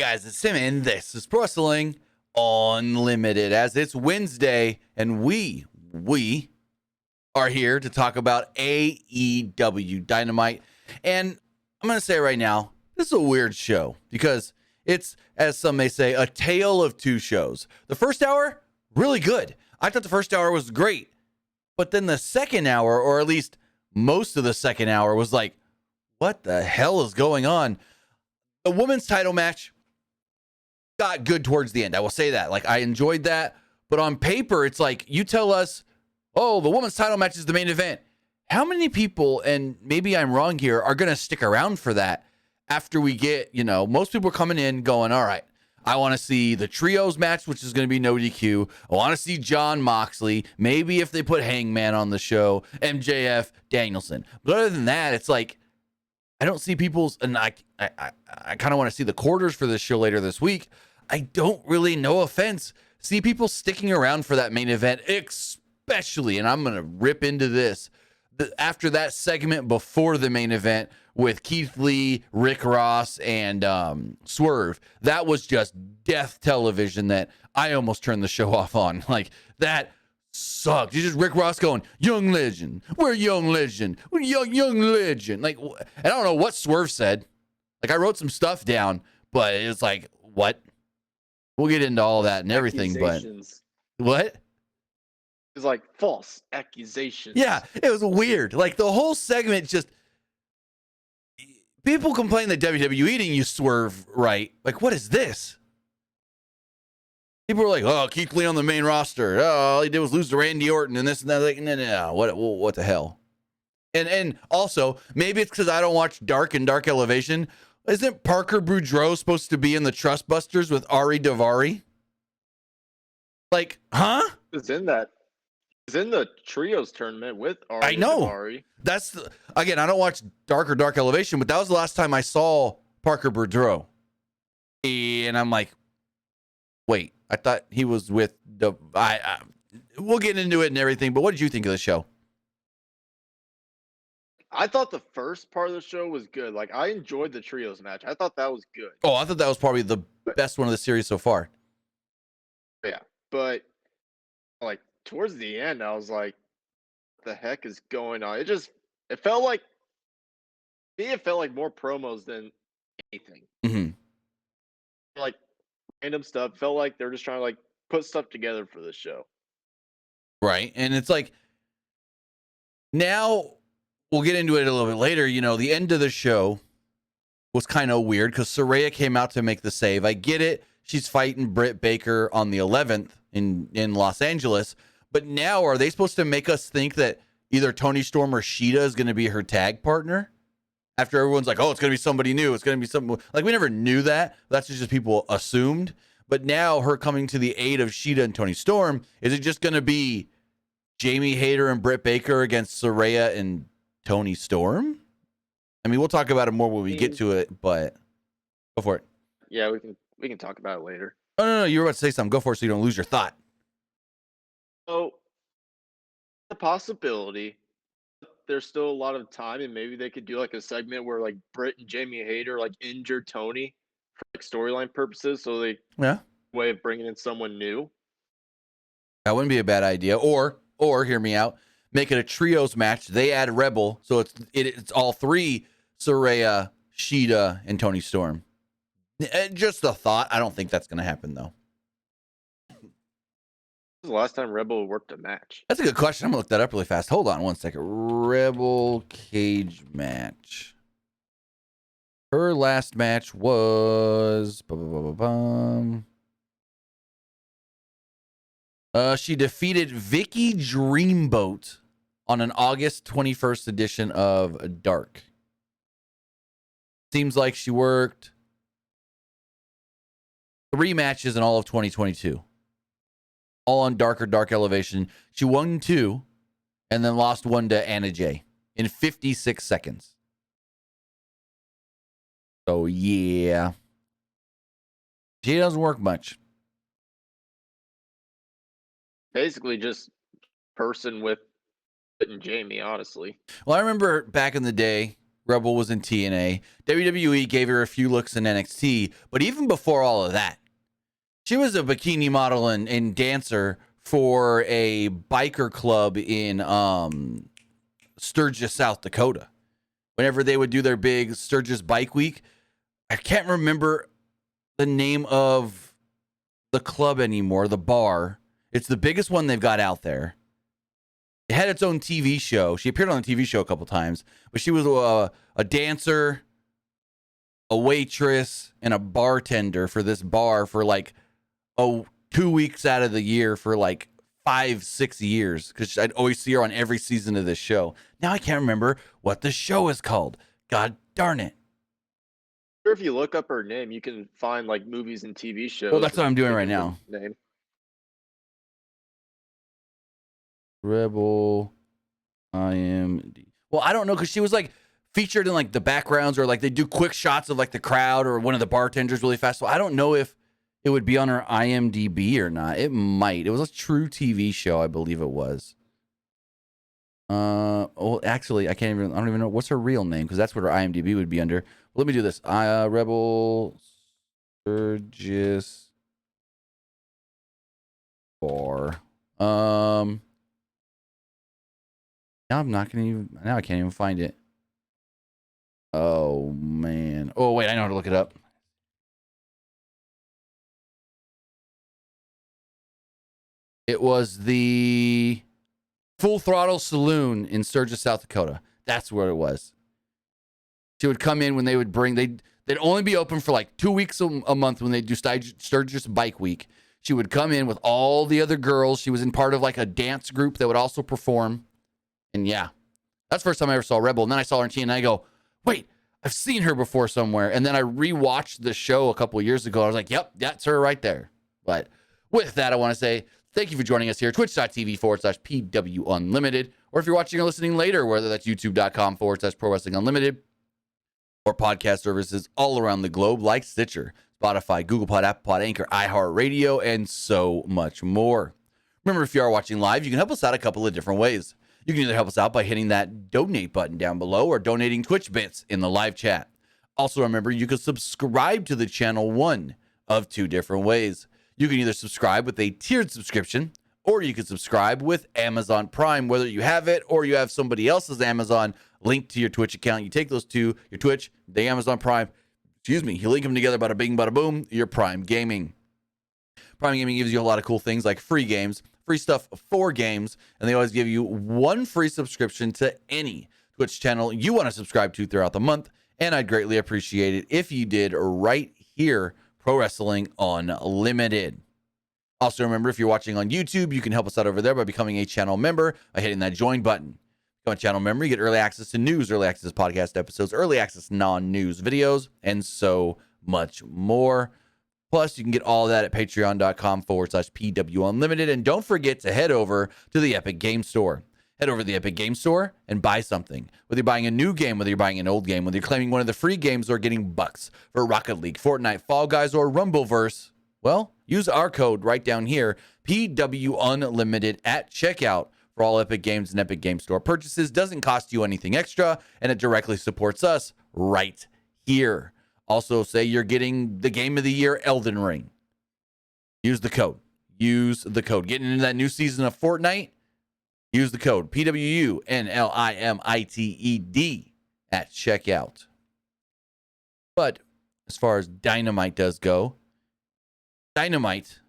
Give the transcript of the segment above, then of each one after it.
guys, it's Tim, and this is Pro Wrestling Unlimited, as it's Wednesday, and we are here to talk about AEW Dynamite. And I'm going to say right now, this is a weird show because it's, as some may say, a tale of two shows. The first hour, really good. I thought the first hour was great. But then the second hour, or at least most of the second hour, was like, what the hell is going on? The women's title match got good towards the end. I will say that. Like, I enjoyed that. But on paper, it's like, you tell us, oh, the women's title match is the main event. How many people, and maybe I'm wrong here, are going to stick around for that after we get, most people are coming in going, all right, I want to see the trios match, which is going to be no DQ. I want to see John Moxley. Maybe if they put Hangman on the show, MJF, Danielson. But other than that, it's like, I don't see people's, and I kind of want to see the quarters for this show later this week. I don't really, no offense, see people sticking around for that main event, especially, and I'm going to rip into this, after that segment before the main event with Keith Lee, Rick Ross, and Swerve. That was just death television that I almost turned the show off on. Like, that sucked. You just Rick Ross going, young legend. We're young legend. We're young legend. Like, and I don't know what Swerve said. Like, I wrote some stuff down, but it's like, what? We'll get into all that and everything, but what? It's like false accusations. Yeah, it was weird. Like, the whole segment just, people complain that WWE didn't use Swerve right. Like, what is this? People were like, oh, Keith Lee on the main roster. Oh, all he did was lose to Randy Orton and this and that. Like, no. What the hell? And also, maybe it's because I don't watch Dark and Dark Elevation. Isn't Parker Boudreaux supposed to be in the Trust Busters with Ari Daivari? Like, huh? It's in that. It's in the trios tournament with Ari. I know. Daivari. Again, I don't watch Dark or Dark Elevation, but that was the last time I saw Parker Boudreaux. And I'm like, wait, I thought he was with the. We'll get into it and everything, but what did you think of the show? I thought the first part of the show was good. Like, I enjoyed the trios match. I thought that was good. Oh, I thought that was probably the best one of the series so far. Yeah, but like towards the end, I was like, what the heck is going on? It felt like more promos than anything. Mm-hmm. Like random stuff. Felt like they're just trying to like put stuff together for the show. Right. And it's like, now we'll get into it a little bit later. The end of the show was kind of weird because Saraya came out to make the save. I get it. She's fighting Britt Baker on the 11th in Los Angeles. But now, are they supposed to make us think that either Toni Storm or Sheeta is going to be her tag partner? After everyone's like, oh, it's going to be somebody new. It's going to be something. Like, we never knew that. That's just people assumed. But now, her coming to the aid of Sheeta and Toni Storm, is it just going to be Jamie Hayter and Britt Baker against Saraya and Toni Storm? I mean, we'll talk about it more when we get to it, but go for it. Yeah, we can talk about it later. Oh, no, you were about to say something. Go for it so you don't lose your thought. So, the possibility, there's still a lot of time, and maybe they could do like a segment where like Britt and Jamie Hayter like injure Toni for like storyline purposes, so they way of bringing in someone new. That wouldn't be a bad idea. Or hear me out, make it a trios match. They add Rebel, so it's all three: Saraya, Sheeta, and Toni Storm. Just a thought. I don't think that's going to happen though. When was the last time Rebel worked a match? That's a good question. I'm gonna look that up really fast. Hold on one second. Rebel cage match. Her last match was she defeated Vicky Dreamboat on an August 21st edition of Dark. Seems like she worked 3 matches in all of 2022. All on Dark or Dark Elevation. She won 2 and then lost 1 to Anna Jay in 56 seconds. So, yeah. She doesn't work much. Basically just person with and Jamie, honestly. Well, I remember back in the day, Rebel was in TNA. WWE gave her a few looks in NXT, but even before all of that, she was a bikini model and dancer for a biker club in Sturgis, South Dakota. Whenever they would do their big Sturgis Bike Week, I can't remember the name of the club anymore, the bar. It's the biggest one they've got out there. It had its own TV show. She appeared on the TV show a couple times, but she was a dancer, a waitress, and a bartender for this bar for like 2 weeks out of the year for like 5-6 years, because I'd always see her on every season of this show. Now I can't remember what the show is called. God darn it. Sure, if you look up her name, you can find like movies and TV shows. Well, that's what I'm doing right with her now. Name. Rebel IMD. Well, I don't know, because she was like featured in like the backgrounds, or like they do quick shots of like the crowd or one of the bartenders really fast. So I don't know if it would be on her IMDb or not. It might. It was a true TV show, I believe it was. Actually, I don't even know what's her real name, because that's what her IMDb would be under. Let me do this. Rebel Sturgis Bar. Now I'm not gonna even. Now I can't even find it. Oh man. Oh wait, I know how to look it up. It was the Full Throttle Saloon in Sturgis, South Dakota. That's where it was. She would come in when they would bring, they'd only be open for like 2 weeks a month when they do Sturgis Bike Week. She would come in with all the other girls. She was in part of like a dance group that would also perform. And yeah, that's the first time I ever saw Rebel. And then I saw her in TNA and I go, wait, I've seen her before somewhere. And then I rewatched the show a couple of years ago. I was like, yep, that's her right there. But with that, I want to say thank you for joining us here, twitch.tv/PW Unlimited. Or if you're watching or listening later, whether that's youtube.com/Pro Wrestling Unlimited, or podcast services all around the globe like Stitcher, Spotify, Google Pod, Apple Pod, Anchor, iHeartRadio, and so much more. Remember, if you are watching live, you can help us out a couple of different ways. You can either help us out by hitting that donate button down below, or donating Twitch bits in the live chat. Also, remember, you can subscribe to the channel one of two different ways. You can either subscribe with a tiered subscription, or you can subscribe with Amazon Prime, whether you have it or you have somebody else's Amazon linked to your Twitch account. You take those two, your Twitch, the Amazon Prime, you link them together, bada bing, bada boom, your Prime Gaming. Prime Gaming gives you a lot of cool things like free games, free stuff for games, and they always give you one free subscription to any Twitch channel you want to subscribe to throughout the month, and I'd greatly appreciate it if you did right here, Pro Wrestling Unlimited. Also, remember, if you're watching on YouTube, you can help us out over there by becoming a channel member by hitting that join button. Become a channel member, you get early access to news, early access podcast episodes, early access non-news videos, and so much more. Plus, you can get all of that at patreon.com/PW Unlimited. And don't forget to head over to the Epic Game Store. Head over to the Epic Game Store and buy something. Whether you're buying a new game, whether you're buying an old game, whether you're claiming one of the free games or getting bucks for Rocket League, Fortnite, Fall Guys, or Rumbleverse, well, use our code right down here, PW Unlimited at checkout for all Epic Games and Epic Game Store purchases. Doesn't cost you anything extra, and it directly supports us right here. Also, say you're getting the Game of the Year, Elden Ring. Use the code. Use the code. Getting into that new season of Fortnite, use the code PWU NLIMITED at checkout. But as far as Dynamite does go, Dynamite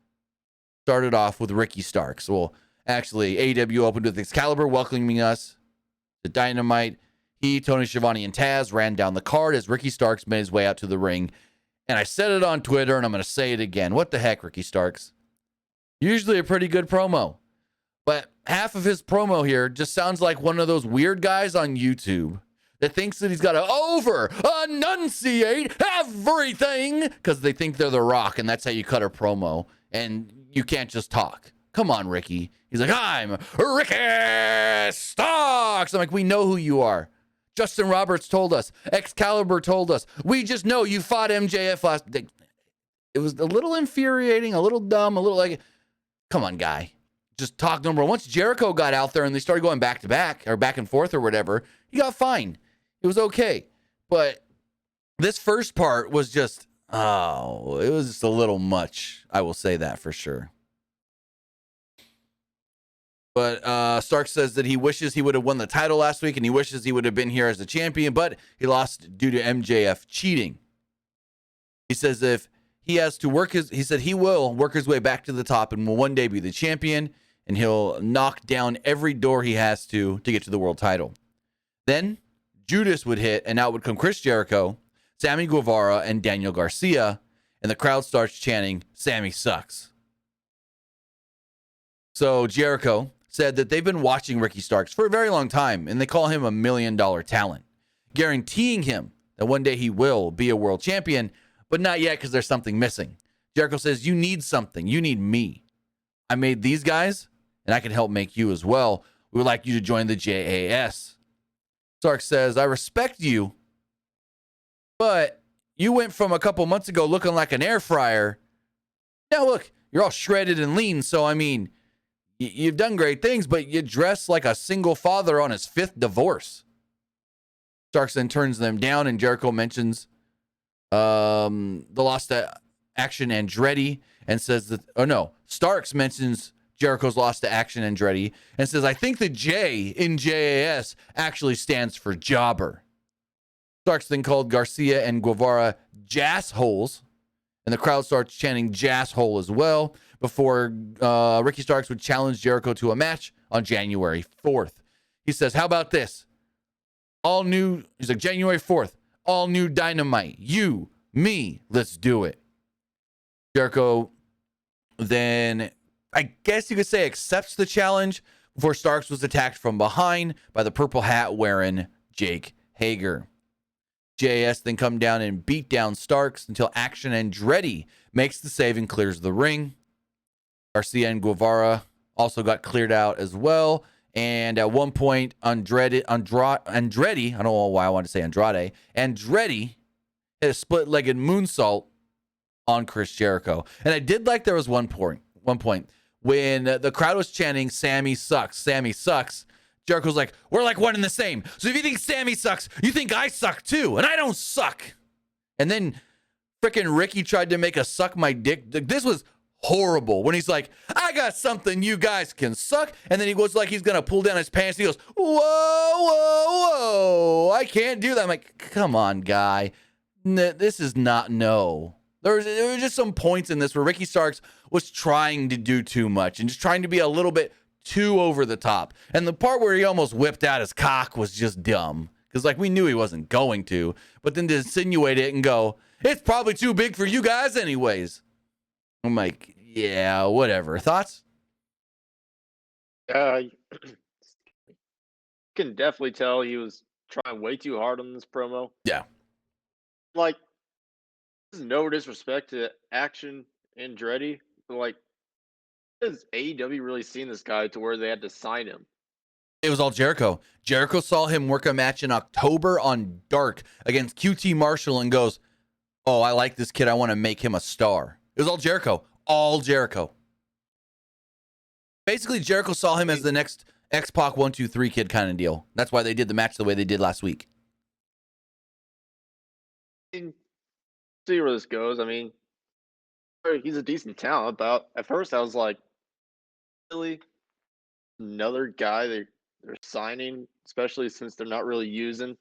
started off with Ricky Starks. Well, actually, AEW opened with Excalibur welcoming us to Dynamite. He, Tony Schiavone, and Taz ran down the card as Ricky Starks made his way out to the ring. And I said it on Twitter, and I'm going to say it again. What the heck, Ricky Starks? Usually a pretty good promo. But half of his promo here just sounds like one of those weird guys on YouTube that thinks that he's got to over-enunciate everything because they think they're The Rock, and that's how you cut a promo. And you can't just talk. Come on, Ricky. He's like, I'm Ricky Starks. I'm like, we know who you are. Justin Roberts told us. Excalibur told us. We just know you fought MJF last. It was a little infuriating, a little dumb, a little like, come on, guy. Just talk number one. Once Jericho got out there and they started going back to back or back and forth or whatever, he got fine. It was okay. But this first part was just, it was just a little much. I will say that for sure. But Stark says that he wishes he would have won the title last week and he wishes he would have been here as the champion, but he lost due to MJF cheating. He says if he has to work he will work his way back to the top and will one day be the champion, and he'll knock down every door he has to get to the world title. Then Judas would hit, and out would come Chris Jericho, Sammy Guevara, and Daniel Garcia, and the crowd starts chanting, "Sammy sucks." So Jericho said that they've been watching Ricky Starks for a very long time, and they call him $1 million talent, guaranteeing him that one day he will be a world champion, but not yet because there's something missing. Jericho says, you need something. You need me. I made these guys, and I can help make you as well. We would like you to join the JAS. Starks says, I respect you, but you went from a couple months ago looking like an air fryer. Now look, you're all shredded and lean, so I mean, you've done great things, but you dress like a single father on his 5th divorce. Starks then turns them down, and Jericho mentions the loss to Action Andretti and says that, Starks mentions Jericho's loss to Action Andretti and says, I think the J in JAS actually stands for jobber. Starks then called Garcia and Guevara jassholes, and the crowd starts chanting jasshole as well before Ricky Starks would challenge Jericho to a match on January 4th. He says, how about this? He's like, January 4th, all new Dynamite. You, me, let's do it. Jericho then, I guess you could say, accepts the challenge before Starks was attacked from behind by the purple hat wearing Jake Hager. JAS then come down and beat down Starks until Action Andretti makes the save and clears the ring. Garcia and Guevara also got cleared out as well. And at one point, Andretti, I don't know why I wanted to say Andrade, Andretti hit a split-legged moonsault on Chris Jericho. And I did like there was one point when the crowd was chanting, Sammy sucks, Sammy sucks. Jericho's like, we're like one and the same. So if you think Sammy sucks, you think I suck too. And I don't suck. And then freaking Ricky tried to make a suck my dick. This was horrible when he's like, I got something you guys can suck. And then he goes like he's going to pull down his pants. He goes, whoa, whoa, whoa. I can't do that. I'm like, come on, guy. This is not no. There were just some points in this where Ricky Starks was trying to do too much and just trying to be a little bit too over the top. And the part where he almost whipped out his cock was just dumb. Because, like, we knew he wasn't going to. But then to insinuate it and go, it's probably too big for you guys anyways. I'm like, yeah, whatever. Thoughts? You can definitely tell he was trying way too hard on this promo. Yeah. Like, there's no disrespect to Action Andretti, but, like, has AEW really seen this guy to where they had to sign him? It was all Jericho. Jericho saw him work a match in October on Dark against QT Marshall and goes, oh, I like this kid. I want to make him a star. It was all Jericho. All Jericho. Basically, Jericho saw him as the next X-Pac 1-2-3 kid kind of deal. That's why they did the match the way they did last week. See where this goes. I mean, he's a decent talent, but at first I was like, really? Another guy they're signing, especially since they're not really using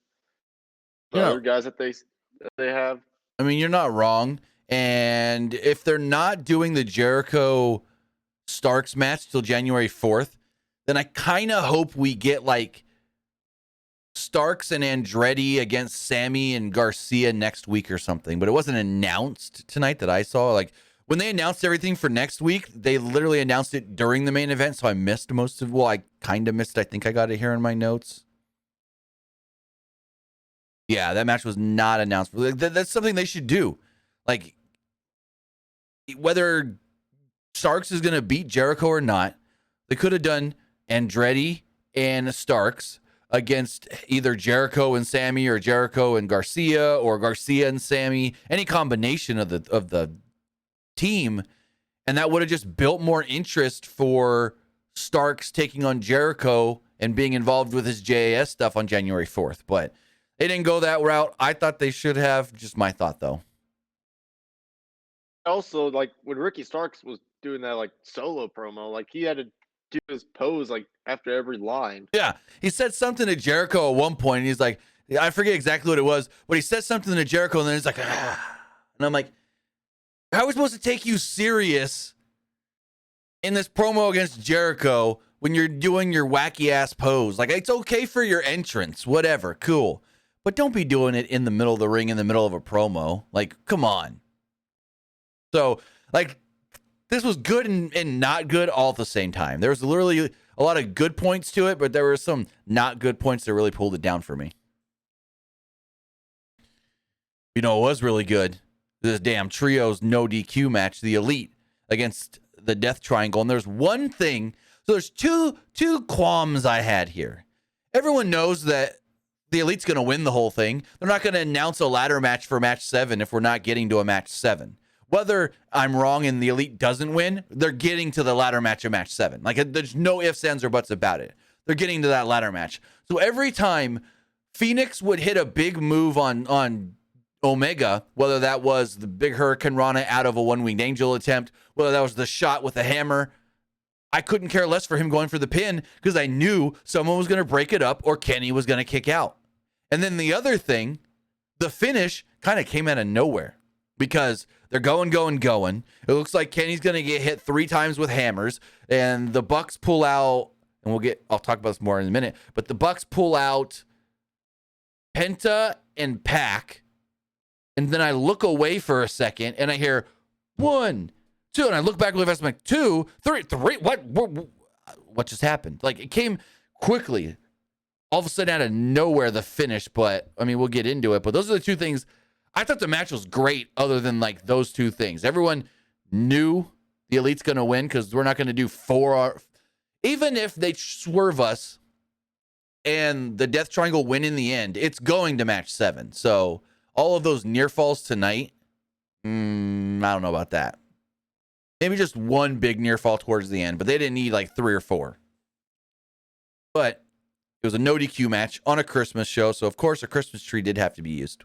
the other guys that they have. I mean, you're not wrong. And if they're not doing the Jericho Starks match till January 4th, then I kind of hope we get like Starks and Andretti against Sammy and Garcia next week or something. But it wasn't announced tonight that I saw. Like, when they announced everything for next week, they literally announced it during the main event, so I missed most of I kind of missed it. I think I got it here in my notes. Yeah, that match was not announced. That's something they should do. Like, whether Starks is going to beat Jericho or not, they could have done Andretti and Starks against either Jericho and Sammy or Jericho and Garcia or Garcia and Sammy, any combination of the team, and that would have just built more interest for Starks taking on Jericho and being involved with his JAS stuff on January 4th. But They didn't go that route. I thought they should have. Just my thought, though. Also, like when Ricky Starks was doing that like solo promo, like he had to do his pose like after every line. Yeah, he said something to Jericho at one point, and he's like, I forget exactly what it was, but he said something to Jericho, and then he's like, ah. And I'm like, how are we supposed to take you serious in this promo against Jericho when you're doing your wacky ass pose? Like, it's okay for your entrance, whatever, cool. But don't be doing it in the middle of the ring, in the middle of a promo. Like, come on. So, like, this was good and not good all at the same time. There was literally a lot of good points to it, but there were some not good points that really pulled it down for me. You know, it was really good. This damn trios no DQ match, the Elite against the Death Triangle. And there's one thing. So there's two qualms I had here. Everyone knows that the Elite's going to win the whole thing. They're not going to announce a ladder match for match 7 if we're not getting to a match 7. Whether I'm wrong and the Elite doesn't win, they're getting to the ladder match of match 7. Like, there's no ifs, ands, or buts about it. They're getting to that ladder match. So every time Phoenix would hit a big move on Omega, whether that was the big Hurricane Rana out of a one-winged angel attempt, whether that was the shot with the hammer, I couldn't care less for him going for the pin because I knew someone was going to break it up or Kenny was going to kick out. And then the other thing, the finish kind of came out of nowhere because they're going. It looks like Kenny's going to get hit 3 times with hammers, and the Bucks pull out, and I'll talk about this more in a minute, but the Bucks pull out Penta and Pac. And then I look away for a second, and I hear 1, 2, and I look back really fast. I'm like 2, 3. What just happened? Like, it came quickly, all of a sudden out of nowhere, the finish. But I mean, we'll get into it. But those are the 2 things. I thought the match was great, other than like those 2 things. Everyone knew the Elite's gonna win because we're not gonna do 4. Even if they swerve us and the Death Triangle win in the end, it's going to match 7. So all of those near falls tonight, I don't know about that. Maybe just 1 big near fall towards the end, but they didn't need like 3 or 4. But it was a no DQ match on a Christmas show, so of course a Christmas tree did have to be used.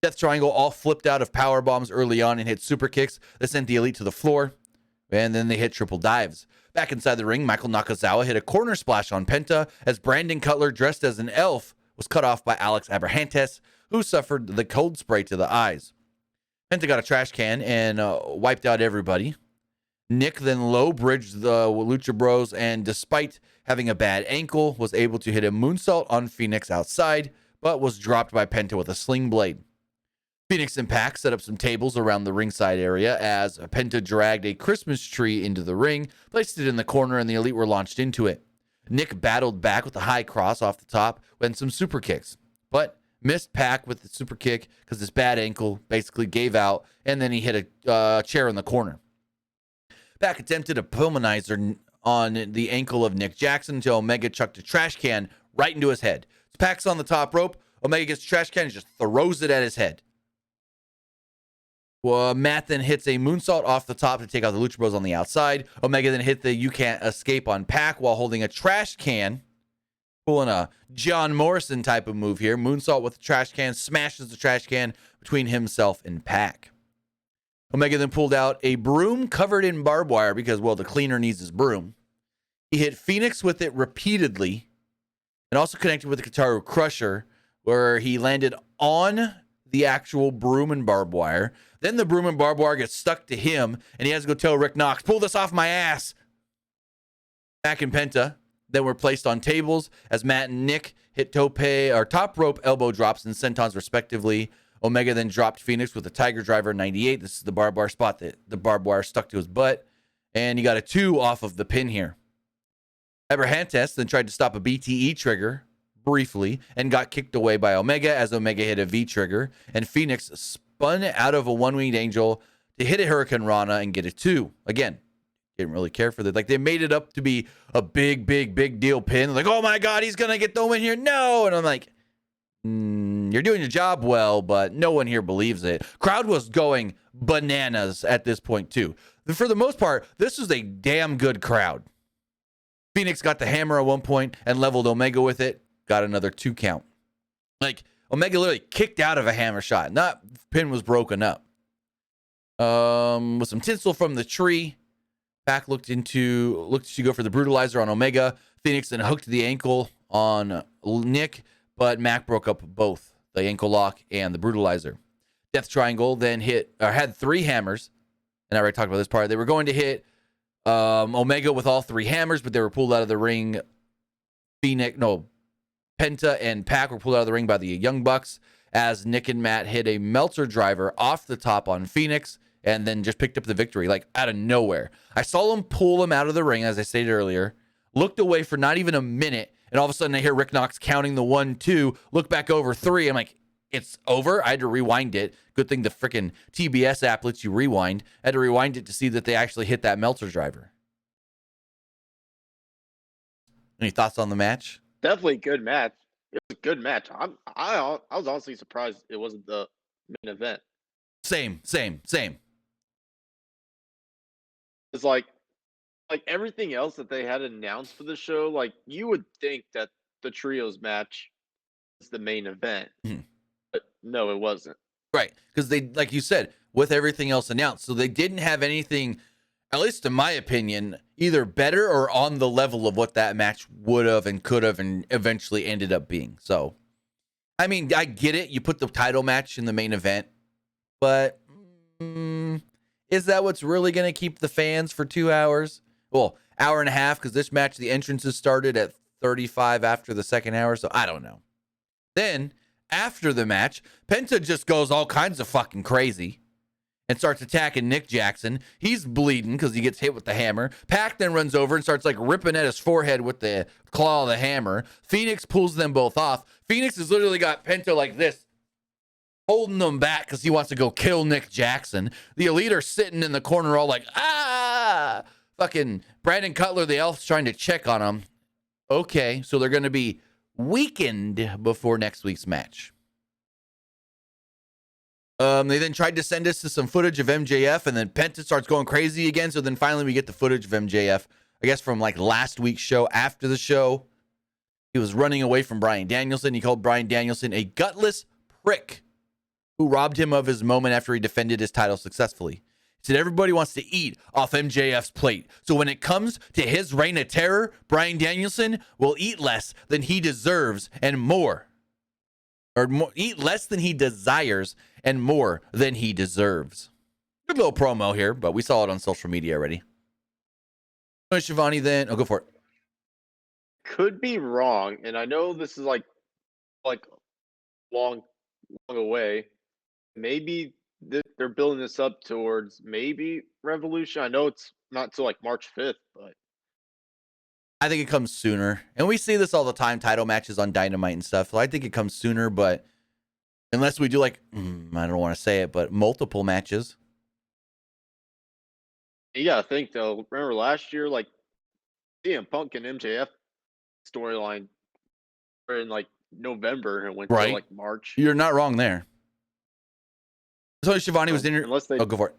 Death Triangle all flipped out of power bombs early on and hit super kicks that sent the Elite to the floor, and then they hit triple dives. Back inside the ring, Michael Nakazawa hit a corner splash on Penta as Brandon Cutler, dressed as an elf, was cut off by Alex Abrahantes, who suffered the cold spray to the eyes. Penta got a trash can and wiped out everybody. Nick then low-bridged the Lucha Bros, and despite having a bad ankle, was able to hit a moonsault on Phoenix outside, but was dropped by Penta with a sling blade. Phoenix and Pac set up some tables around the ringside area as Penta dragged a Christmas tree into the ring, placed it in the corner, and the Elite were launched into it. Nick battled back with a high cross off the top and some super kicks, but missed Pac with the super kick because his bad ankle basically gave out, and then he hit a chair in the corner. Pac attempted a pulmonizer on the ankle of Nick Jackson until Omega chucked a trash can right into his head. So Pac's on the top rope. Omega gets the trash can and just throws it at his head. Well, Matt then hits a moonsault off the top to take out the Lucha Bros on the outside. Omega then hit the You Can't Escape on Pac while holding a trash can, pulling a John Morrison type of move here. Moonsault with the trash can, smashes the trash can between himself and Pac. Omega then pulled out a broom covered in barbed wire because, well, the cleaner needs his broom. He hit Phoenix with it repeatedly and also connected with the Kataru Crusher, where he landed on the actual broom and barbed wire. Then the broom and barbed wire gets stuck to him, and he has to go tell Rick Knox, pull this off my ass. Pac and Penta then were placed on tables as Matt and Nick hit top rope elbow drops and sentons respectively. Omega then dropped Phoenix with a Tiger Driver 98. This is the barbed wire spot that the barbed wire stuck to his butt, and he got a 2 off of the pin here. Abrahantes then tried to stop a BTE trigger briefly and got kicked away by Omega as Omega hit a V trigger, and Phoenix spun out of a one-winged angel to hit a Hurricane Rana and get a 2. Again, didn't really care for that. Like, they made it up to be a big deal pin. Like, oh my God, he's going to get the win here. No. And I'm like, you're doing your job well, but no one here believes it. Crowd was going bananas at this point too. For the most part, this was a damn good crowd. Phoenix got the hammer at one point and leveled Omega with it. Got another 2 count. Like, Omega literally kicked out of a hammer shot. Not pin was broken up. With some tinsel from the tree. Pac looked to go for the brutalizer on Omega. Phoenix then hooked the ankle on Nick, but Mac broke up both the ankle lock and the brutalizer. Death Triangle then had 3 hammers, and I already talked about this part. They were going to hit Omega with all 3 hammers, but they were pulled out of the ring. Penta and Pac were pulled out of the ring by the Young Bucks as Nick and Matt hit a Meltzer driver off the top on Phoenix and then just picked up the victory, like out of nowhere. I saw him pull him out of the ring, as I stated earlier, looked away for not even a minute, and all of a sudden I hear Rick Knox counting the 1, 2, look back over 3. I'm like, it's over? I had to rewind it. Good thing the freaking TBS app lets you rewind. I had to rewind it to see that they actually hit that Meltzer driver. Any thoughts on the match? Definitely a good match. It was a good match. I was honestly surprised it wasn't the main event. Same. It's like everything else that they had announced for the show, like you would think that the trios match is the main event. Mm-hmm. But no, it wasn't. Right. Because they, like you said, with everything else announced. So they didn't have anything, at least in my opinion, either better or on the level of what that match would have and could have and eventually ended up being. So, I mean, I get it. You put the title match in the main event, but is that what's really going to keep the fans for 2 hours? Well, hour and a half, because this match, the entrances started at 35 after the second hour, so I don't know. Then, after the match, Penta just goes all kinds of fucking crazy and starts attacking Nick Jackson. He's bleeding because he gets hit with the hammer. Pac then runs over and starts like ripping at his forehead with the claw of the hammer. Phoenix pulls them both off. Phoenix has literally got Penta like this, holding them back because he wants to go kill Nick Jackson. The Elite are sitting in the corner all like, ah! Fucking Brandon Cutler, the Elf's trying to check on him. Okay, so they're going to be weakened before next week's match. They then tried to send us to some footage of MJF, and then Penta starts going crazy again. So then finally we get the footage of MJF, I guess from like last week's show. After the show, he was running away from Bryan Danielson. He called Bryan Danielson a gutless prick who robbed him of his moment after he defended his title successfully. He said everybody wants to eat off MJF's plate. So when it comes to his reign of terror, Bryan Danielson will eat less than he deserves and more. Or more, eat less than he desires and more than he deserves. Good little promo here, but we saw it on social media already. Tony Schiavone then, go for it. Could be wrong, and I know this is like long away. Maybe they're building this up towards maybe Revolution. I know it's not till like March 5th, but I think it comes sooner. And we see this all the time, title matches on Dynamite and stuff. So I think it comes sooner, but unless we do like, I don't want to say it, but multiple matches. you gotta think though. Remember last year, like CM Punk and MJF storyline were in like November and went to like March. You're not wrong there. So Schiavone was in. Unless they go for it.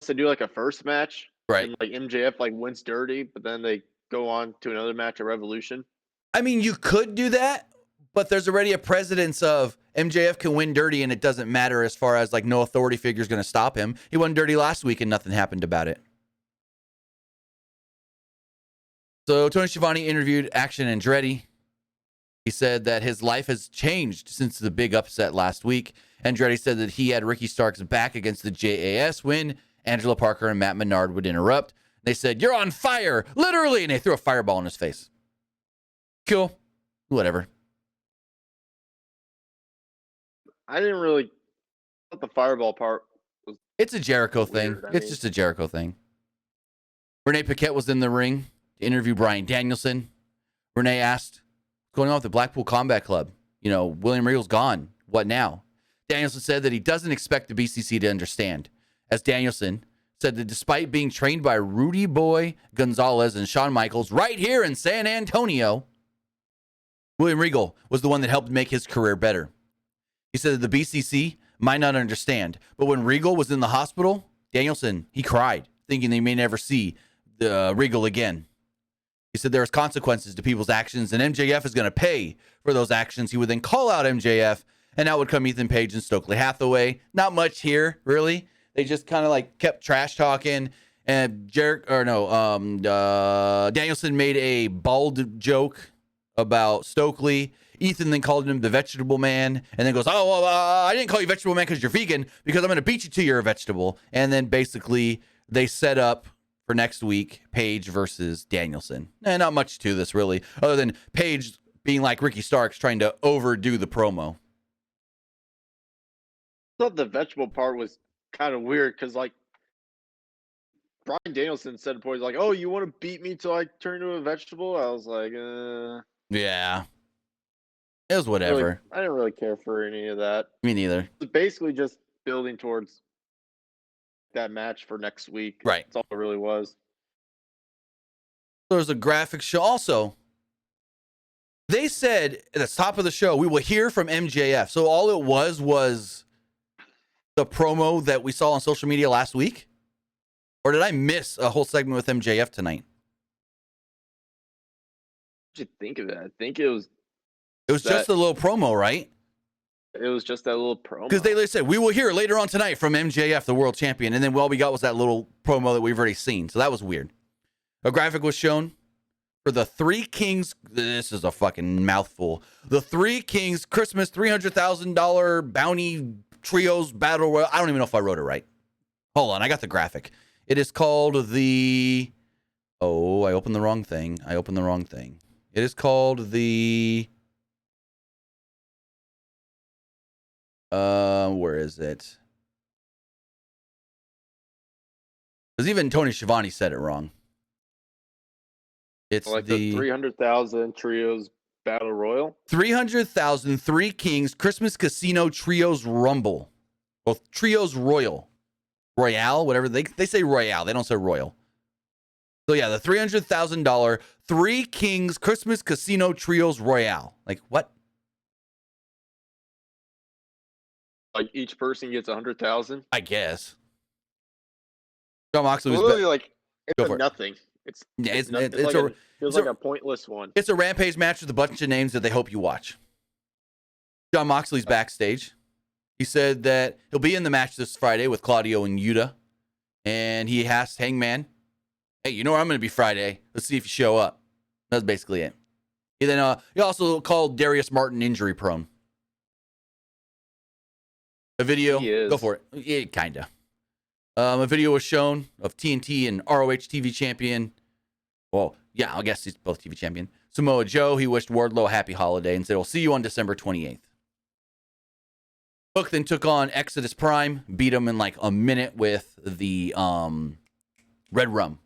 Unless they do like a first match, right? And like MJF like wins dirty, but then they go on to another match at Revolution. I mean, you could do that, but there's already a precedence of MJF can win dirty and it doesn't matter as far as like no authority figure is going to stop him. He won dirty last week and nothing happened about it. So Tony Schiavone interviewed Action Andretti. He said that his life has changed since the big upset last week. Andretti said that he had Ricky Starks back against the JAS when Angela Parker and Matt Menard would interrupt. They said, "You're on fire," literally, and they threw a fireball in his face. Cool. Whatever. I didn't really thought the fireball part was It's a Jericho thing. weird. It's just a Jericho thing. Renee Paquette was in the ring to interview Bryan Danielson. Renee asked, "What's going on with the Blackpool Combat Club? You know, William Regal's gone. What now?" Danielson said that he doesn't expect the BCC to understand, as Danielson said that despite being trained by Rudy Boy Gonzalez and Shawn Michaels right here in San Antonio, William Regal was the one that helped make his career better. He said that the BCC might not understand, but when Regal was in the hospital, Danielson, he cried, thinking they may never see Regal again. He said there's consequences to people's actions, and MJF is going to pay for those actions. He would then call out MJF, and out would come Ethan Page and Stokely Hathaway. Not much here, really. They just kind of like kept trash talking. And Danielson made a bald joke about Stokely. Ethan then called him the vegetable man, and then goes, I didn't call you vegetable man because you're vegan, because I'm going to beat you till you're a vegetable. And then basically they set up for next week Page versus Danielson. Not much to this, really, other than Page being like Ricky Starks, trying to overdo the promo. I thought the vegetable part was kind of weird because, like, Bryan Danielson said before, he's like, "Oh, you want to beat me till I turn into a vegetable?" I was like, Yeah. It was whatever. I didn't really care for any of that. Me neither. It was basically just building towards that match for next week. Right. That's all it really was. There's a graphic show. Also, they said at the top of the show, we will hear from MJF. So all it was the promo that we saw on social media last week? Or did I miss a whole segment with MJF tonight? What did you think of that? I think it was just a little promo, right? It was just that little promo. Because they said, we will hear later on tonight from MJF, the world champion. And then all we got was that little promo that we've already seen. So that was weird. A graphic was shown for the Three Kings. This is a fucking mouthful. The Three Kings Christmas $300,000 bounty trios battle royal. I don't even know if I wrote it right. Hold on. I got the graphic. It is called the... Oh, I opened the wrong thing. It is called the... Where is it? Because even Tony Schiavone said it wrong. It's like the 300,000 trios battle royal. 300,000 Three Kings Christmas Casino Trios Rumble. Well, Trios Royal. Royale, whatever. They say Royale. They don't say Royal. So yeah, the $300,000 Three Kings Christmas Casino Trios Royale. Like what? Like each person gets 100,000. I guess. John Moxley was literally like it's nothing. It's a pointless one. It's a Rampage match with a bunch of names that they hope you watch. John Moxley's backstage. He said that he'll be in the match this Friday with Claudio and Yuta. And he asked Hangman, hey, you know where I'm going to be Friday? Let's see if you show up. That's basically it. He also called Darius Martin injury prone. A video. Go for it. Yeah, kind of. A video was shown of TNT and ROH TV champion. Well, yeah, I guess he's both TV champion. Samoa Joe. He wished Wardlow a happy holiday and said, we'll see you on December 28th. Hook then took on Exodus Prime, beat him in like a minute with the Red Rum.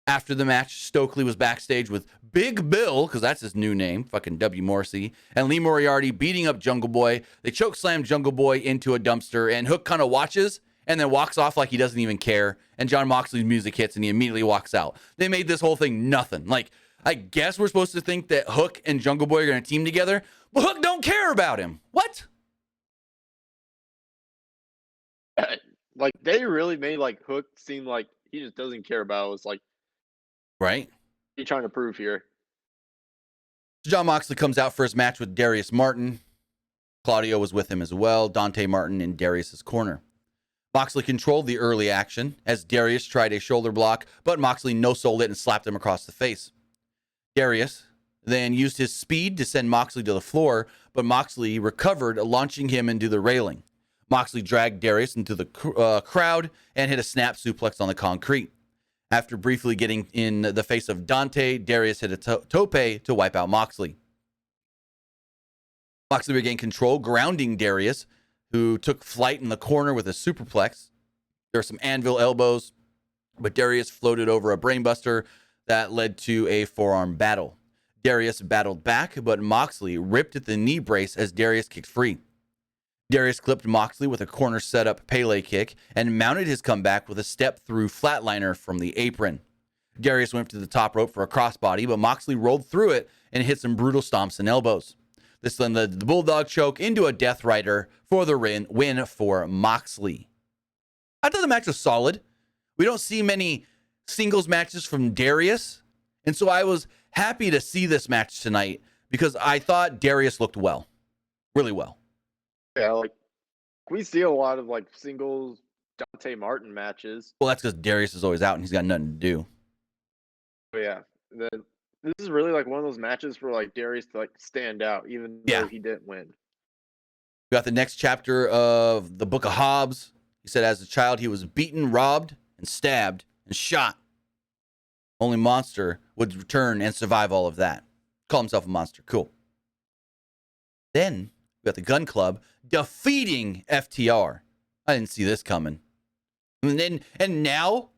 After the match, Stokely was backstage with Big Bill, because that's his new name, fucking W. Morrissey, and Lee Moriarty beating up Jungle Boy. They choke slam Jungle Boy into a dumpster, and Hook kind of watches and then walks off like he doesn't even care. And John Moxley's music hits, and he immediately walks out. They made this whole thing nothing. Like, I guess we're supposed to think that Hook and Jungle Boy are going to team together, but Hook don't care about him. What? Like, they really made, like, Hook seem like he just doesn't care about it. It's like, right? What are you trying to prove here? John Moxley comes out for his match with Darius Martin. Claudio was with him as well. Dante Martin in Darius's corner. Moxley controlled the early action as Darius tried a shoulder block, but Moxley no-sold it and slapped him across the face. Darius then used his speed to send Moxley to the floor, but Moxley recovered, launching him into the railing. Moxley dragged Darius into the crowd and hit a snap suplex on the concrete. After briefly getting in the face of Dante, Darius hit a tope to wipe out Moxley. Moxley regained control, grounding Darius, who took flight in the corner with a superplex. There were some anvil elbows, but Darius floated over a brainbuster that led to a forearm battle. Darius battled back, but Moxley ripped at the knee brace as Darius kicked free. Darius clipped Moxley with a corner setup Pele kick and mounted his comeback with a step-through flatliner from the apron. Darius went to the top rope for a crossbody, but Moxley rolled through it and hit some brutal stomps and elbows. This then led the Bulldog choke into a Death Rider for the win for Moxley. I thought the match was solid. We don't see many singles matches from Darius, And so I was happy to see this match tonight because I thought Darius looked well, really well. Yeah, like we see a lot of like singles Dante Martin matches. Well, that's because Darius is always out and he's got nothing to do. But yeah, this is really like one of those matches for like Darius to like stand out, even Yeah. though he didn't win. We got the next chapter of the Book of Hobbs. He said as a child he was beaten, robbed, and stabbed, and shot. Only Monster would return and survive all of that. Call himself a monster. Cool. Then we got the Gun Club defeating FTR. I didn't see this coming. And now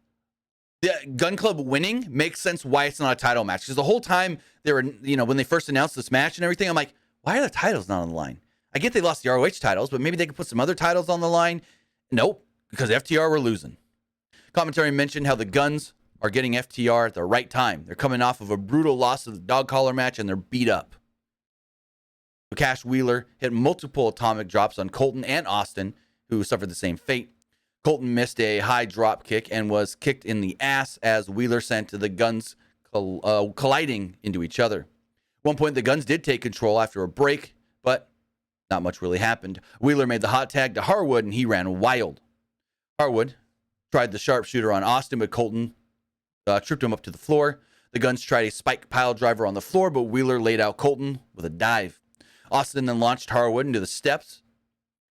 the Gun Club winning makes sense why it's not a title match. Because the whole time they were, when they first announced this match and everything, I'm like, why are the titles not on the line? I get they lost the ROH titles, but maybe they could put some other titles on the line. Nope, because FTR were losing. Commentary mentioned how the Guns are getting FTR at the right time. They're coming off of a brutal loss of the dog collar match, and they're beat up. Cash Wheeler hit multiple atomic drops on Colton and Austin, who suffered the same fate. Colton missed a high drop kick and was kicked in the ass as Wheeler sent the Guns colliding into each other. At one point, the Guns did take control after a break, but not much really happened. Wheeler made the hot tag to Harwood, and he ran wild. Harwood tried the sharpshooter on Austin, but Colton tripped him up to the floor. The Guns tried a spike pile driver on the floor, but Wheeler laid out Colton with a dive. Austin then launched Harwood into the steps,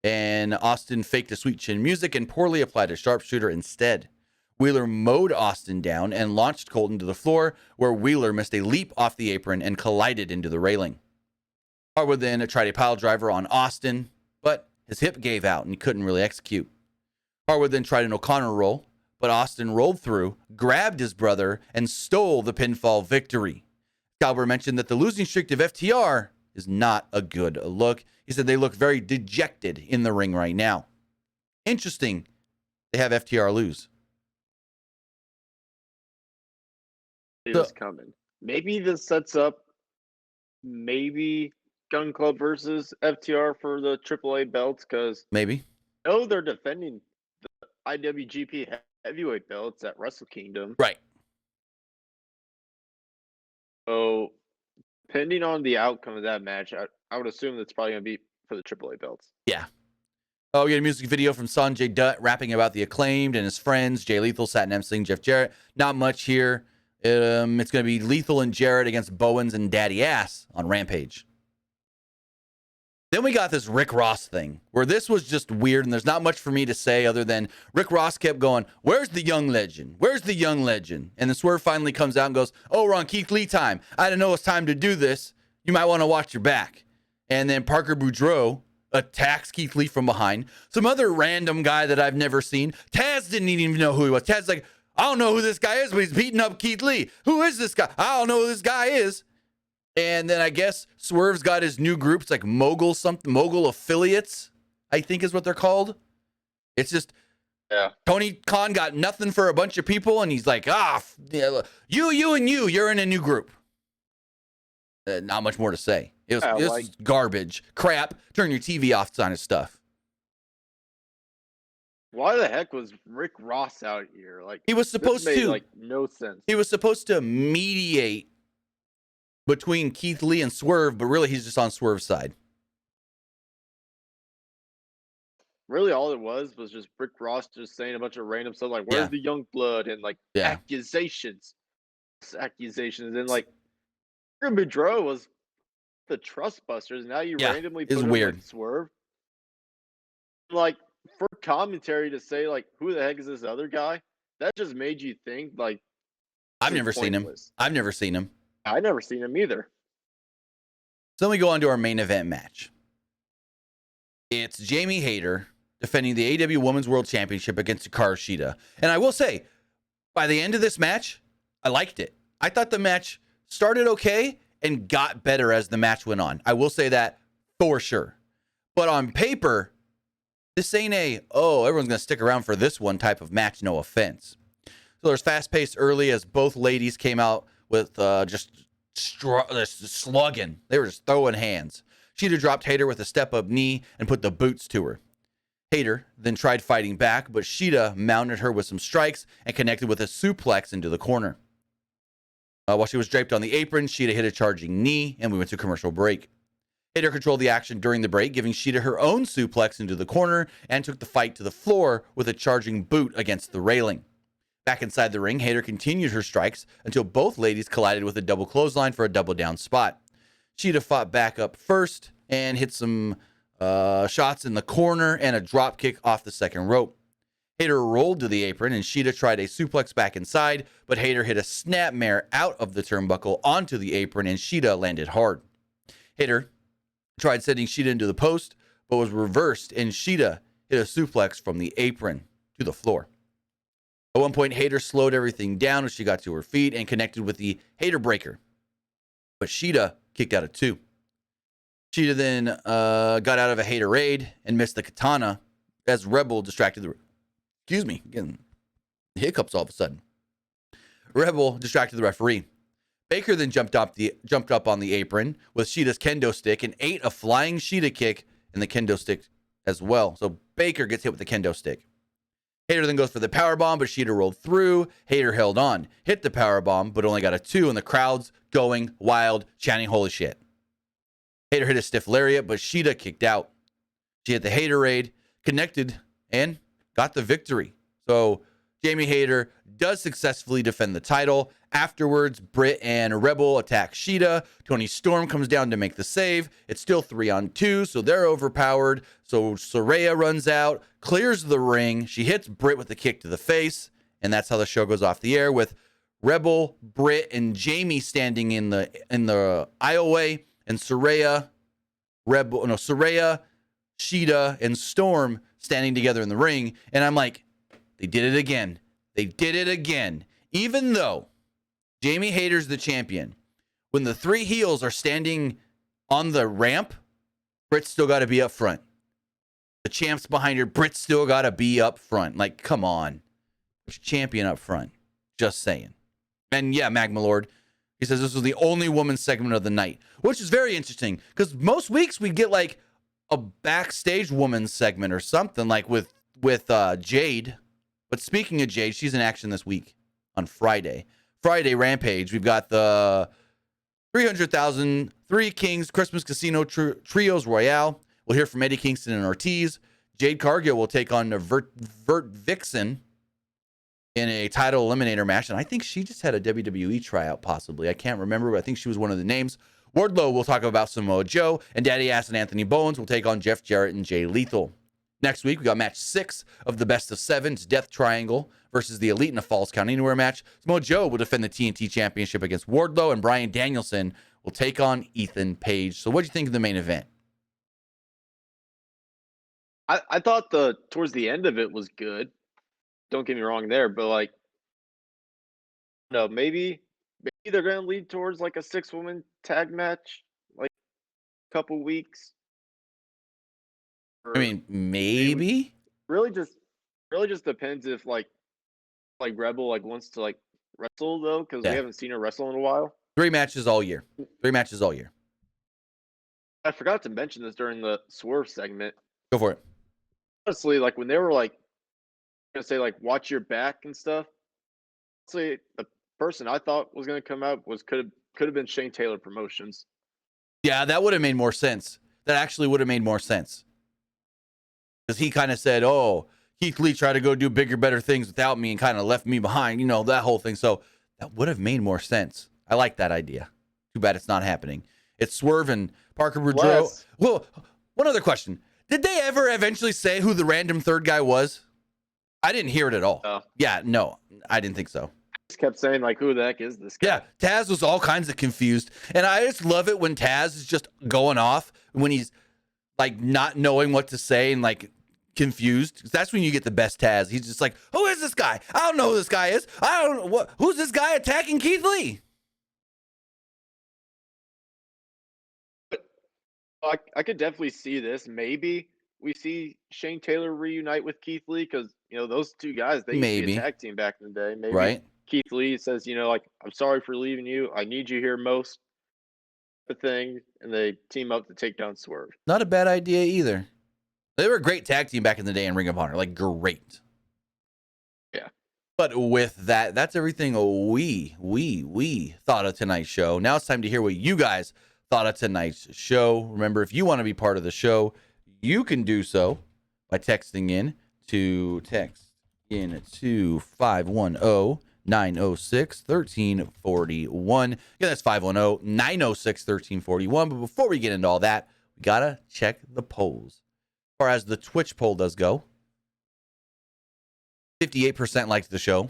and Austin faked a sweet chin music and poorly applied a sharpshooter instead. Wheeler mowed Austin down and launched Colton to the floor, where Wheeler missed a leap off the apron and collided into the railing. Harwood then tried a pile driver on Austin, but his hip gave out and he couldn't really execute. Harwood then tried an O'Connor roll, but Austin rolled through, grabbed his brother, and stole the pinfall victory. Calber mentioned that the losing streak of FTR is not a good look. He said they look very dejected in the ring right now. Interesting, they have FTR lose. It was coming. Maybe this sets up maybe Gun Club versus FTR for the AAA belts, because Maybe. they're defending the IWGP heavyweight belts at Wrestle Kingdom. Right. So, depending on the outcome of that match, I would assume that's probably going to be for the AAA belts. Yeah. Oh, we had a music video from Sanjay Dutt rapping about the Acclaimed and his friends. Jay Lethal, Satin Emsling, Jeff Jarrett. Not much here. It's going to be Lethal and Jarrett against Bowens and Daddy Ass on Rampage. Then we got this Rick Ross thing, where this was just weird, and there's not much for me to say other than Rick Ross kept going, where's the young legend? Where's the young legend? And then Swerve finally comes out and goes, oh, we're on Keith Lee time. I didn't know it's time to do this. You might want to watch your back. And then Parker Boudreaux attacks Keith Lee from behind. Some other random guy that I've never seen. Taz didn't even know who he was. Taz's like, I don't know who this guy is, but he's beating up Keith Lee. Who is this guy? I don't know who this guy is. And then I guess Swerve's got his new group. It's like Mogul Affiliates, I think is what they're called. It's just, Tony Khan got nothing for a bunch of people, and he's like, you, you're in a new group. Not much more to say. It was garbage, crap. Turn your TV off kind of stuff. Why the heck was Rick Ross out here? Like, he was supposed to, no sense. He was supposed to mediate between Keith Lee and Swerve, but really he's just on Swerve's side. Really, all it was just Rick Ross just saying a bunch of random stuff like, where's the young blood? And accusations. And like, Boudreaux was the Trust Busters. Now you randomly put him with Swerve. Like, for commentary to say, like, who the heck is this other guy? That just made you think, like, I've never seen him. I never seen him either. So then we go on to our main event match. It's Jamie Hayter defending the AEW Women's World Championship against Hikaru Shida. And I will say, by the end of this match, I liked it. I thought the match started okay and got better as the match went on. I will say that for sure. But on paper, this ain't everyone's going to stick around for this one type of match, no offense. So there's fast-paced early as both ladies came out with just slugging. They were just throwing hands. Shida dropped Hayter with a step-up knee and put the boots to her. Hayter then tried fighting back, but Shida mounted her with some strikes and connected with a suplex into the corner. While she was draped on the apron, Sheeta hit a charging knee, and we went to commercial break. Hayter controlled the action during the break, giving Sheeta her own suplex into the corner and took the fight to the floor with a charging boot against the railing. Back inside the ring, Hayter continued her strikes until both ladies collided with a double clothesline for a double down spot. Sheeta fought back up first and hit some shots in the corner and a drop kick off the second rope. Hayter rolled to the apron and Sheeta tried a suplex back inside, but Hayter hit a snapmare out of the turnbuckle onto the apron and Sheeta landed hard. Hayter tried sending Sheeta into the post, but was reversed and Sheeta hit a suplex from the apron to the floor. At one point, Hayter slowed everything down as she got to her feet and connected with the Hayter breaker, but Sheeta kicked out of 2. Sheeta then got out of a Hayterade and missed the katana as Rebel distracted the... Excuse me, getting hiccups all of a sudden. Rebel distracted the referee. Baker then jumped up on the apron with Sheeta's kendo stick and ate a flying Sheeta kick in the kendo stick as well. So Baker gets hit with the kendo stick. Hayter then goes for the powerbomb, but Sheeta rolled through. Hayter held on, hit the powerbomb, but only got a 2, and the crowd's going wild, chanting holy shit. Hayter hit a stiff lariat, but Sheeta kicked out. She hit the Hayterade, connected, and got the victory. So Jamie Hayter does successfully defend the title. Afterwards, Britt and Rebel attack Sheeta. Toni Storm comes down to make the save. It's still 3-on-2, so they're overpowered. So Saraya runs out, clears the ring. She hits Britt with a kick to the face, and that's how the show goes off the air with Rebel, Britt, and Jamie standing in the aisleway, and Saraya, Sheeta, and Storm standing together in the ring. And I'm like, they did it again. They did it again. Even though Jamie Hayter's the champion, when the 3 heels are standing on the ramp, Britt's still got to be up front. The champ's behind her. Britt's still got to be up front. Like, come on. Champion up front. Just saying. And yeah, Magmalord, he says this was the only women's segment of the night, which is very interesting because most weeks we get like a backstage woman's segment or something like with Jade. But speaking of Jade, she's in action this week on Friday. Friday Rampage, we've got the 300,000 Three Kings Christmas Casino Trios Royale. We'll hear from Eddie Kingston and Ortiz. Jade Cargill will take on Vert Vixen in a title eliminator match. And I think she just had a WWE tryout possibly. I can't remember, but I think she was one of the names. Wardlow will talk about Samoa Joe. And Daddy Ass and Anthony Bowens will take on Jeff Jarrett and Jay Lethal. Next week, we got match 6 of the best of 7. It's Death Triangle versus the Elite in a Falls Count Anywhere match. Samoa Joe will defend the TNT Championship against Wardlow, and Bryan Danielson will take on Ethan Page. So what do you think of the main event? I thought towards the end of it was good. Don't get me wrong there, but like, no, maybe they're gonna lead towards like a 6-woman tag match, like a couple weeks. I mean, maybe. Really just depends if like Rebel like wants to like wrestle though, because we haven't seen her wrestle in a while. 3 matches all year. 3 matches all year. I forgot to mention this during the Swerve segment. Go for it. Honestly, like when they were like gonna say like watch your back and stuff. Honestly, the person I thought was gonna come out could have been Shane Taylor Promotions. Yeah, that would have made more sense. That actually would have made more sense. Because he kind of said, oh, Keith Lee tried to go do bigger, better things without me and kind of left me behind, that whole thing. So that would have made more sense. I like that idea. Too bad it's not happening. It's Swerve and Parker Boudreaux. Well, one other question. Did they ever eventually say who the random third guy was? I didn't hear it at all. Yeah, no, I didn't think so. Just kept saying, like, who the heck is this guy? Yeah, Taz was all kinds of confused. And I just love it when Taz is just going off, when he's, like, not knowing what to say and, like, confused. That's when you get the best Taz. He's just like, who is this guy? I don't know who this guy is. I don't know. Who's this guy attacking Keith Lee? I could definitely see this. Maybe we see Shane Taylor reunite with Keith Lee because, those two guys, they used to be a tag team back in the day. Maybe right. Keith Lee says, like, I'm sorry for leaving you. I need you here most. The thing, and they team up to take down Swerve. Not a bad idea either. They were a great tag team back in the day in Ring of Honor. Like, great. Yeah. But with that, that's everything we thought of tonight's show. Now it's time to hear what you guys thought of tonight's show. Remember, if you want to be part of the show, you can do so by texting in to 510-906-1341. Yeah, that's 510-906-1341. But before we get into all that, we got to check the polls. As far as the Twitch poll does go, 58% liked the show.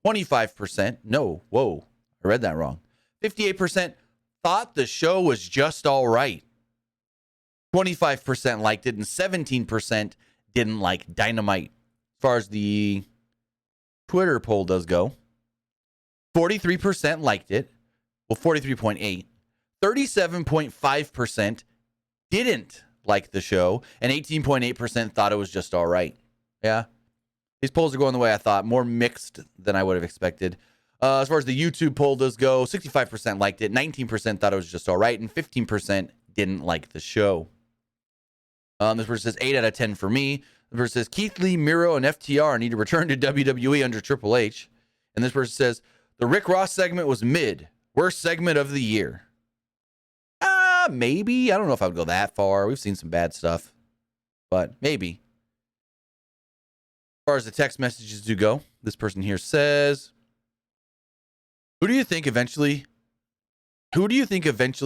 25%, no, whoa, I read that wrong. 58% thought the show was just all right. 25% liked it, and 17% didn't like Dynamite. As far as the Twitter poll does go, 43% liked it. Well, 43.8. 37.5% didn't like the show, and 18.8% thought it was just all right. Yeah. These polls are going the way I thought, more mixed than I would have expected. As far as the YouTube poll does go, 65% liked it, 19% thought it was just all right, and 15% didn't like the show. This person says 8 out of 10 for me. This person says Keith Lee, Miro, and FTR need to return to WWE under Triple H. And this person says the Rick Ross segment was mid. Worst segment of the year. Maybe. I don't know if I would go that far. We've seen some bad stuff, but maybe. As far as the text messages do go, this person here says, who do you think eventually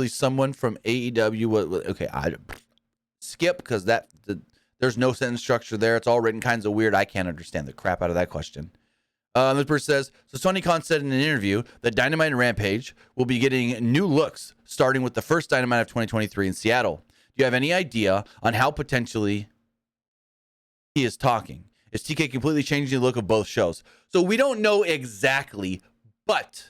someone from AEW okay, I skip because there's no sentence structure there. It's all written kinds of weird. I can't understand the crap out of that question. This person says, so Tony Khan said in an interview that Dynamite and Rampage will be getting new looks starting with the first Dynamite of 2023 in Seattle. Do you have any idea on how potentially he is talking? Is TK completely changing the look of both shows? So we don't know exactly, but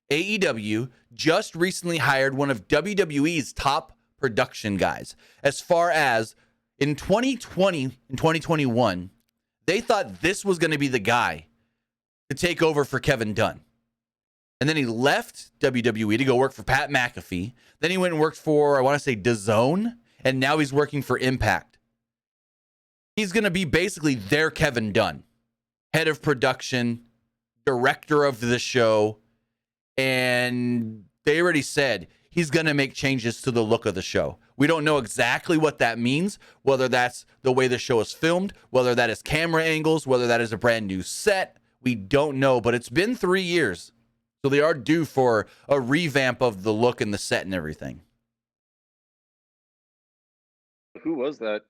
AEW just recently hired one of WWE's top production guys. As far as in 2020 and 2021, they thought this was going to be the guy to take over for Kevin Dunn. And then he left WWE to go work for Pat McAfee. Then he went and worked for, I want to say, DAZN, and now he's working for Impact. He's going to be basically their Kevin Dunn, head of production, director of the show, and they already said he's going to make changes to the look of the show. We don't know exactly what that means, whether that's the way the show is filmed, whether that is camera angles, whether that is a brand new set. We don't know, but it's been 3 years, so they are due for a revamp of the look and the set and everything. Who was that?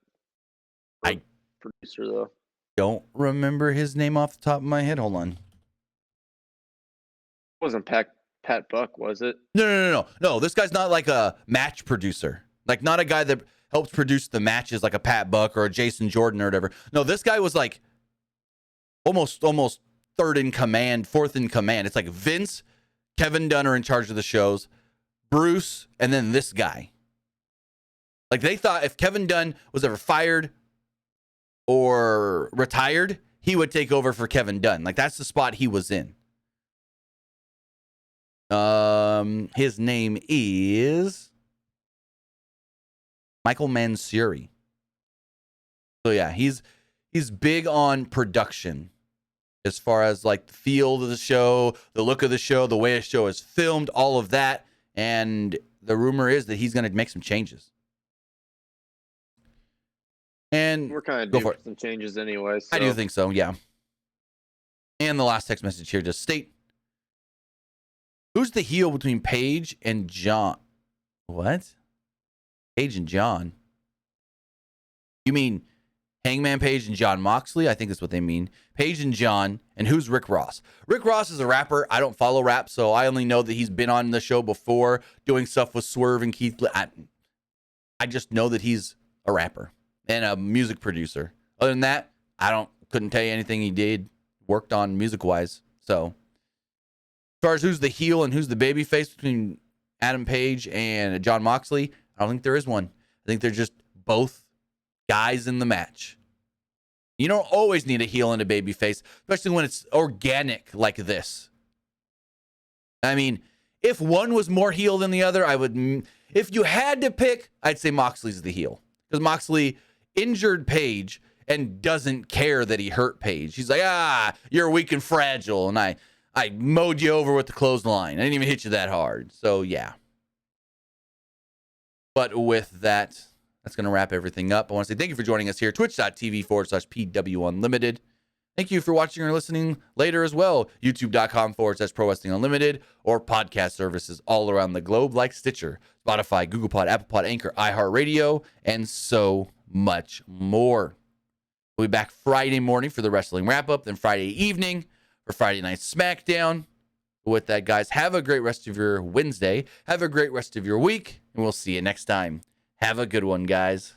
I producer though. Don't remember his name off the top of my head. Hold on. It wasn't Pat Buck, was it? No. This guy's not like a match producer. Like not a guy that helps produce the matches like a Pat Buck or a Jason Jordan or whatever. No, this guy was like almost fourth in command. It's like Vince, Kevin Dunn are in charge of the shows, Bruce, and then this guy. Like they thought if Kevin Dunn was ever fired or retired, he would take over for Kevin Dunn. Like that's the spot he was in. His name is Michael Mansury. So yeah, he's big on production as far as like the feel of the show, the look of the show, the way a show is filmed, all of that. And the rumor is that he's going to make some changes. And we're kind of due for some changes anyway. So. I do think so, yeah. And the last text message here just state, who's the heel between Paige and John? What? Paige and John? You mean Hangman Page and John Moxley? I think that's what they mean. Paige and John. And who's Rick Ross? Rick Ross is a rapper. I don't follow rap, so I only know that he's been on the show before doing stuff with Swerve and Keith. I just know that he's a rapper and a music producer. Other than that, couldn't tell you anything he did, worked on music-wise. So, as far as who's the heel and who's the babyface between Adam Page and John Moxley, I don't think there is one. I think they're just both guys in the match. You don't always need a heel and a babyface, especially when it's organic like this. I mean, if one was more heel than the other, if you had to pick, I'd say Moxley's the heel. Because Moxley injured Page and doesn't care that he hurt Paige. He's like, you're weak and fragile, and I mowed you over with the clothesline. I didn't even hit you that hard. So, yeah. But with that, that's going to wrap everything up. I want to say thank you for joining us here, twitch.tv/PW Unlimited. Thank you for watching or listening later as well, youtube.com/Pro Wrestling Unlimited, or podcast services all around the globe like Stitcher, Spotify, Google Pod, Apple Pod, Anchor, iHeartRadio, and so much more. We'll be back Friday morning for the wrestling wrap-up, then Friday evening for Friday Night SmackDown. With that, guys, have a great rest of your Wednesday. Have a great rest of your week, and we'll see you next time. Have a good one, guys.